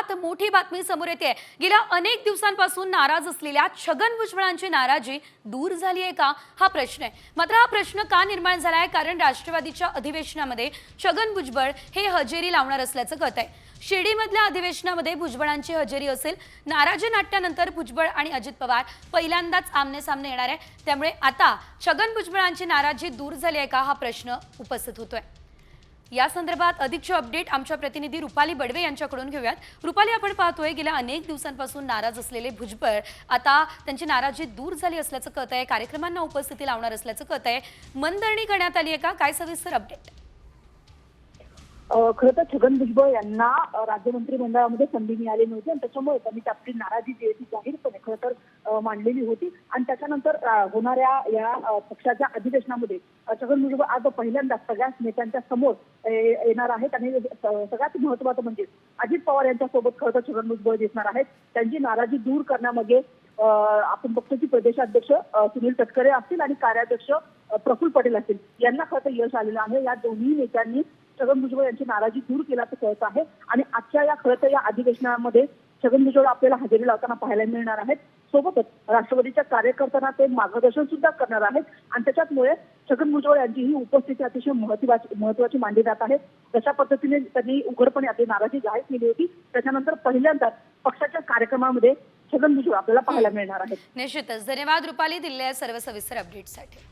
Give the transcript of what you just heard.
यात मोठी बातमी समोर येते। गेल्या अनेक दिवसांपासून नाराज असलेल्या छगन भुजबळांची नाराजी दूर झाली आहे का हा प्रश्न आहे। मात्र हा प्रश्न का निर्माण झाला आहे? कारण राष्ट्रवादीच्या अधिवेशनामध्ये छगन भुजबळ हे हजेरी लावणार असल्याचं कळत आहे। शिर्डीमधल्या अधिवेशनामध्ये भुजबळांची हजेरी असेल। नाराजी नाट्यानंतर भुजबळ आणि अजित पवार पहिल्यांदाच आमने सामने येणार आहे। त्यामुळे आता छगन भुजबळांची नाराजी दूर झाली आहे का हा प्रश्न उपस्थित होतोय। या संदर्भात अधिकचे अपडेट आमच्या प्रतिनिधी रुपाली बडवे यांच्याकडून घेऊयात। रुपाली, आपण पाहतोय गेल्या अनेक दिवसांपासून नाराज असलेले भुजबळ आता त्यांची नाराजी दूर झाली असल्याचं कळत आहे। कार्यक्रमांना उपस्थिती लावणार असल्याचं कळत आहे। मनधरणी करण्यात आली आहे का? काय सविस्तर अपडेट? खरं तर छगन भुजबळ यांना राज्य मंत्रिमंडळामध्ये संधी मिळाली नव्हती आणि त्याच्यामुळे त्यांनी आपली नाराजी जी आहे ती जाहीरपणे खरं तर मांडलेली होती। आणि त्याच्यानंतर होणाऱ्या या पक्षाच्या अधिवेशनामध्ये छगन भुजबळ आज पहिल्यांदा सगळ्या नेत्यांच्या समोर येणार आहेत आणि सगळ्यात महत्त्वाचं म्हणजे अजित पवार यांच्यासोबत खरं तर छगन भुजबळ दिसणार आहेत। त्यांची नाराजी दूर करण्यामध्ये आपण पक्षाचे प्रदेशाध्यक्ष सुनील तटकरे असतील आणि कार्याध्यक्ष प्रफुल्ल पटेल असतील यांना खरं तर यश आलेलं आहे। या दोन्ही नेत्यांनी छगन भुजबळ यांची नाराजी दूर केल्याचं कळत आहे आणि आजच्या या खरं तर या अधिवेशनामध्ये छगन भुजबळ आपल्याला हजेरी लावताना पाहायला मिळणार आहेत। सोबतच राष्ट्रवादीच्या कार्यकर्त्यांना ते मार्गदर्शन सुद्धा करणार आहेत आणि त्याच्यामुळे छगन भुजबळ यांची ही उपस्थिती अतिशय महत्वाची मानली जात आहे। जशा पद्धतीने त्यांनी उघडपणे आपली नाराजी जाहीर केली होती त्याच्यानंतर पहिल्यांदाच पक्षाच्या कार्यक्रमामध्ये छगन भुजबळ आपल्याला पाहायला मिळणार आहेत। निश्चितच धन्यवाद रुपाली, दिलेल्या सर्व सविस्तर अपडेटसाठी।